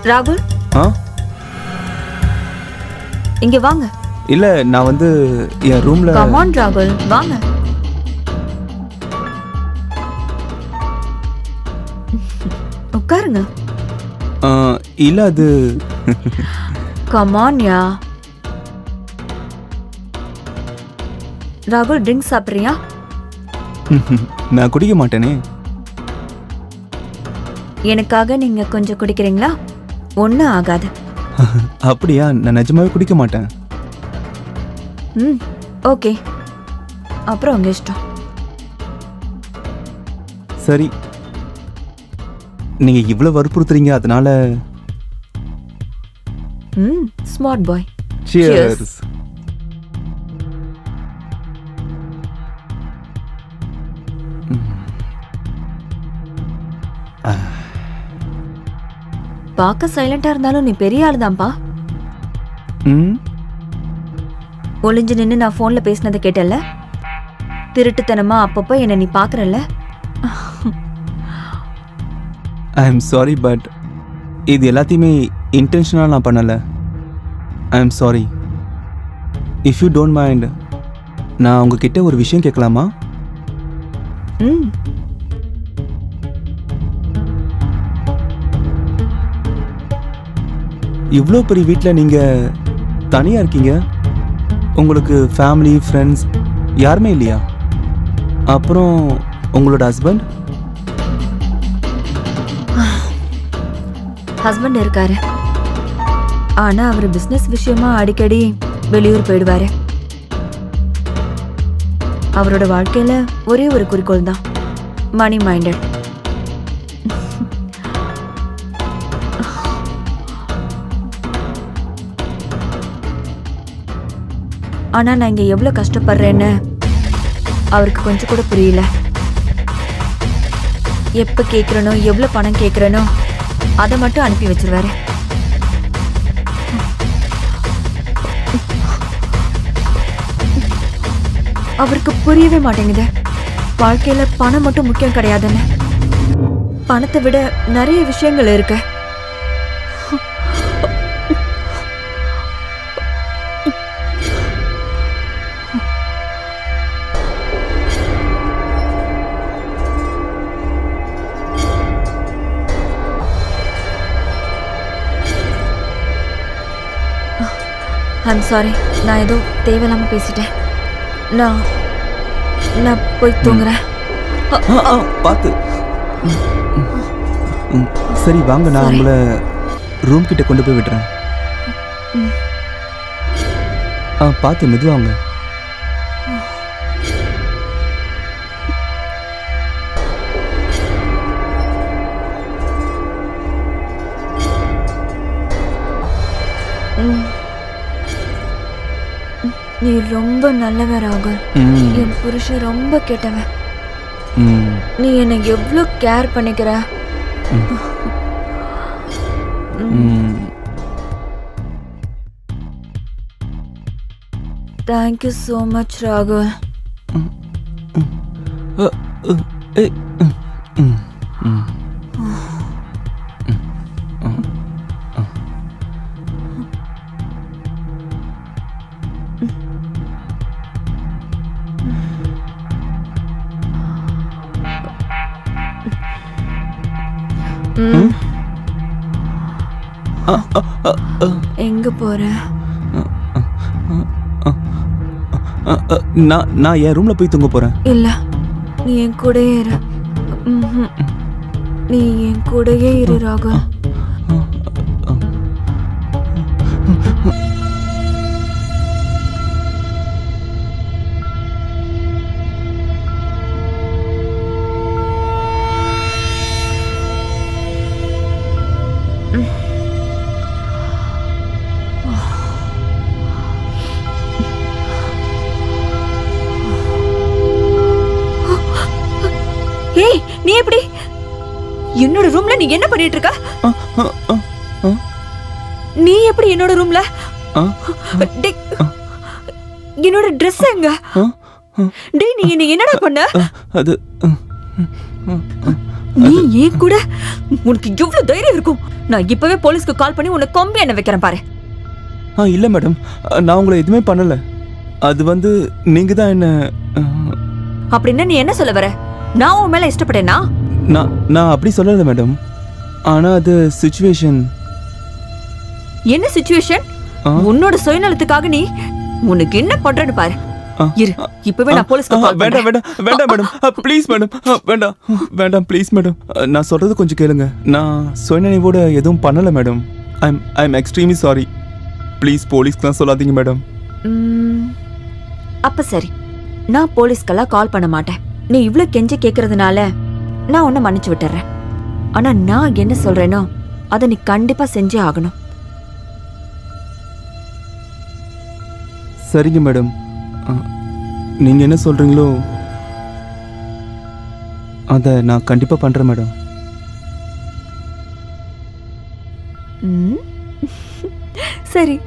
ராகுல் ஆ இங்க வாங்க. இல்ல நான் வந்து என் ரூம்ல. கம் ஆன் ராகுல் வாங்க. உட்காருங்க. இல்ல அது கம் ஆன் யா. ராகுல் ட்ரிங்க் சாப்பிடுறியா? நான் குடிக்க மாட்டேனே. எனக்காக நீங்க கொஞ்சம் குடிக்கிறீங்களா? ஒன்றும் ஆகாது. அப்படியா? நான் நிஜமாவே குடிக்க மாட்டேன். ஓகே, அப்புறம் உங்க இஷ்டம். சரி, நீங்க இவ்வளவு வற்புறுத்துறீங்க, அதனால. Smart boy. Cheers. பார்க்க சைலண்டா இருந்தாலும் நீ பெரிய ஆளு தான்ப்பா. ஒளிஞ்சு நின்று நான் போன்ல பேசினதை கேட்டல. திருட்டுத்தனமா அப்பப்போ என்ன நீ பாக்குறல்ல. ஐ எம் சாரி, பட் இது எல்லாத்தையுமே இன்டென்ஷனலாக நான் பண்ணலை. I am sorry. If you don't mind, நான் உங்ககிட்ட ஒரு விஷயம் கேட்கலாமா? இவ்வளோ பெரிய வீட்டில் நீங்கள் தனியாக இருக்கீங்க. உங்களுக்கு ஃபேமிலி, ஃப்ரெண்ட்ஸ் யாருமே இல்லையா? அப்புறம் உங்களோட ஹஸ்பண்ட்? ஹஸ்பண்ட் இருக்காரு, ஆனா அவர் பிசினஸ் விஷயமா அடிக்கடி வெளியூர் போயிடுவாரு. அவரோட வாழ்க்கையில ஒரே ஒரு குறிக்கோள் தான், மணி மைண்டட். ஆனா நான் இங்க எவ்வளவு கஷ்டப்படுறேன்னு அவருக்கு கொஞ்சம் கூட புரியல. எப்ப கேக்குறனோ, எவ்வளவு பணம் கேக்குறனோ அதை மட்டும் அனுப்பி வச்சிருவாரு. அவருக்கு புரியவே மாட்டேங்குது, வாழ்க்கையில பணம் மட்டும் முக்கியம் கிடையாதுன்னு. பணத்தை விட நிறைய விஷயங்கள் இருக்கு. ஐம் சாரி, நான் ஏதோ தேவையில்லாம பேசிட்டேன். நான் போய் தூங்குறேன். பார்த்து. சரி வாங்க, நான் உங்களை ரூம் கிட்ட கொண்டு போய் விடுறேன். பார்த்து மெதுவாங்க. நீ ரொம்ப நல்லவன் ராகுல். என் புருஷன் ரொம்ப கெட்டவன். நீ என்னை எவ்வளவு கேர் பண்ணிக்கிற. தேங்க்யூ சோ மச் ராகுல். எங்க போற? நான் என் ரூம்ல போய் தூங்க போறேன். இல்ல, நீ என் கூடயே இரு. நீ என் கூடயே இரு ராகுல். நீ எப்படி என்னோட ரூம்ல நீ என்ன பண்ணிட்டு இருக்க? நீ எப்படி என்னோட ரூம்ல? என்னோட ட்ரெஸ் எங்க? டேய், நீ என்னடா பண்ண? அது நீ ஏன் கூட உனக்கு எவ்வளவு தைரியம் இருக்கும்? நான் இப்பவே போலீஸ்க்கு கால் பண்ணி உன்னை கொம்பி என்ன வைக்கிறேன் பாரு. இல்ல மேடம், நான் உங்களை எதுவுமே பண்ணல. அது வந்து நீங்க தான் என்ன. அப்படின்னா நீ என்ன சொல்ல வர? நான் உன் மேல இஷ்டப்பட்டேனா? நான் அப்படி சொல்லல மேடம். ஆனா அது சிச்சுவேஷன். என்ன சிச்சுவேஷன்? உன்னோட சுயநலத்துக்காக நீ உனக்கு என்ன பண்றன்னு பாரு. இரு, இப்பவே நான் போலீஸ்க்கு கால் பண்றேன். வேண்டாம் மேடம், ப்ளீஸ் மேடம், வேண்டாம் ப்ளீஸ் மேடம். நான் சொல்றது கொஞ்சம் கேளுங்க. நான் சுயநினைவோட எதுவும் பண்ணல madam. I am extremely sorry. Please போலீஸ்க்குலாம் சொல்லாதீங்க மேடம். அப்ப சரி, நான் போலீஸ்க்கெல்லாம் கால் பண்ண மாட்டேன். நீ இவ்ளோ கெஞ்சி கேக்குறதுனால நான் உன்னை மன்னிச்சு விட்டுறேன். ஆனா நான் என்ன சொல்றேனோ அதை நீ கண்டிப்பா செஞ்சே ஆகணும். சரிங்க மேடம், நீங்க என்ன சொல்றீங்களோ அதை நான் கண்டிப்பா பண்றேன் மேடம். சரி.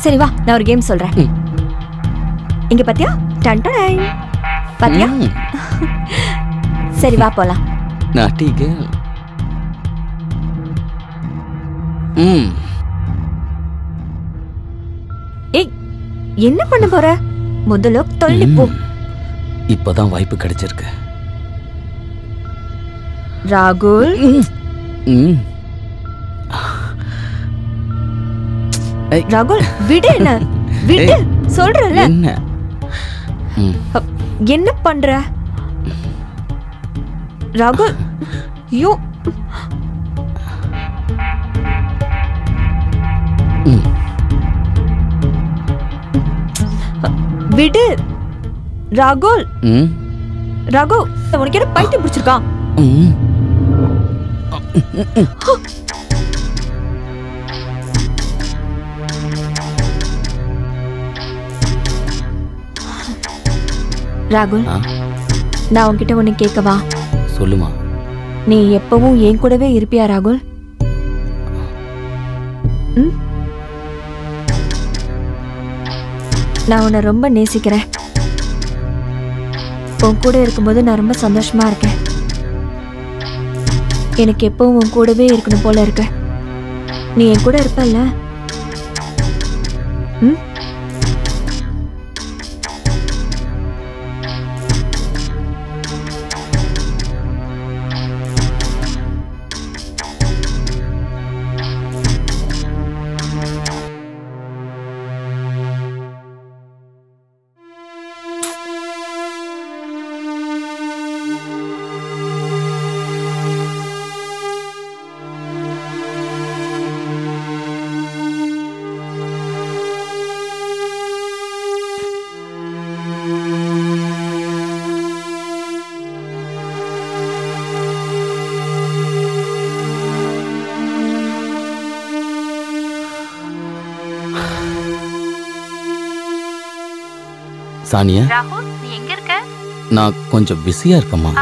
சரி வா, நான் ஒரு கேம் சொல்றேன். இங்க பாத்தியா? டன் பாத்தியா? சரி வா போலாம். நாட்டி கேர்ள். என்ன பண்ண போற? முதல்ல தள்ளி போ. இப்பதான் வாய்ப்பு கிடைச்சிருக்கு. ராகுல், ராகுல் விடு. என்ன விடு சொல்றல. என்ன பண்ற ராகுல்? யோ விடு ராகுல். ராகு, உனக்கு என்ன பைத்தியம் பிடிச்சிருக்கான்? ராகுல், நான் உன்கிட்ட ஒண்ணு கேட்கவா? சொல்லுமா. நீ எப்பவும் என் கூடவே இருப்பியா ராகுல்? நான் உன்னை ரொம்ப நேசிக்கிறேன். உன் கூட இருக்கும்போது நான் ரொம்ப சந்தோஷமா இருக்கேன். எனக்கு எப்பவும் உன் கூடவே இருக்கணும் போல இருக்கு. நீ என் கூட இருப்பல்ல? சானியா, ராகுல், நீ எங்க இருக்க? நான் கொஞ்சம் பிஸியா இருக்கேம்மா.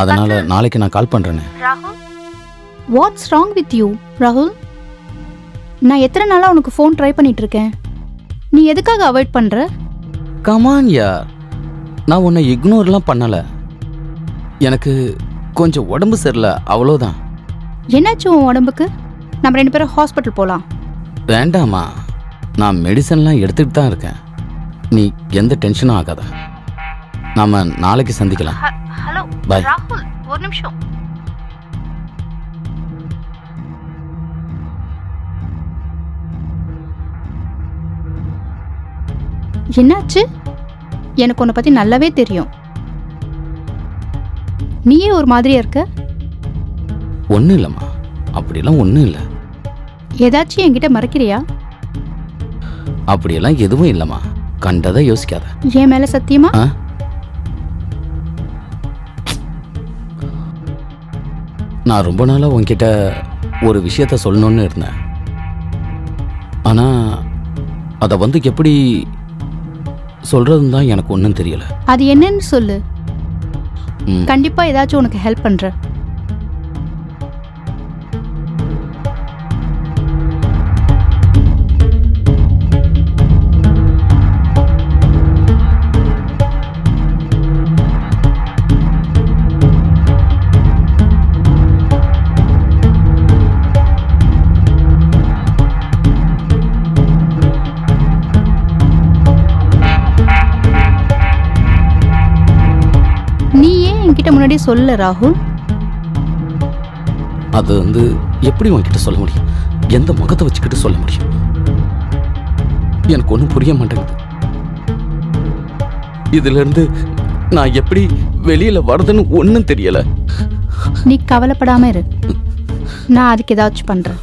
அதனால நாளைக்கு நான் கால் பண்றேன். ராகுல், வாட்ஸ் ராங் வித் யூ ராகுல்? நான் எத்தனை நாளா உனக்கு ஃபோன் ட்ரை பண்ணிட்டு இருக்கேன். நீ எதுக்காக அவாய்ட் பண்ற? கமான் யார், நான் உன்னை இக்னோர்லாம் பண்ணல. எனக்கு கொஞ்சம் உடம்பு சரியில்லை, அவ்வளோதான். என்னாச்சு உன் உடம்புக்கு? நம்ம 2 பேரும் ஹாஸ்பிட்டல் போகலாம். வேண்டாமா, நான் மெடிசன்லாம் எடுத்துக்கிட்டு தான் இருக்கேன். நீ எந்த டென்ஷனும் ஆகாத. நாம நாளைக்கு சந்திக்கலாம். Hello bye. ராகுல், ஒரு நிமிஷம். என்னாச்சு? எனக்கு உன்னை பத்தி நல்லாவே தெரியும். நீயே ஒரு மாதிரியா இருக்க. ஒன்றும் இல்லைம்மா, அப்படிலாம் ஒன்றும் இல்லை. ஏதாச்சும் என்கிட்ட மறைக்கிறியா? அப்படியெல்லாம் எதுவும் இல்லைம்மா, கண்டதை யோசிக்காத. என் மேல சத்தியமா? நான் ரொம்ப நாளா உன்கிட்ட ஒரு விஷயத்த சொல்லணும்னு இருந்தேன். ஆனா அதை எப்படி சொல்றதுன்னு தான் எனக்கு ஒன்றும் தெரியல. அது என்னன்னு சொல்லு. கண்டிப்பா ஏதாச்சும் உனக்கு ஹெல்ப் பண்றேன். முன்னாடி சொல்ல ராகுல். அது எப்படி உன்கிட்ட சொல்ல முடியும்? எந்த முகத்தை வச்சுக்கிட்டு சொல்ல முடியும்? எனக்கு ஒன்றும் புரிய மாட்டேங்குது. இதுல இருந்து நான் எப்படி வெளியில வரதுன்னு ஒன்றும் தெரியல. நீ கவலைப்படாம இரு, நான் அதுக்கு ஏதாச்சும் பண்றேன்.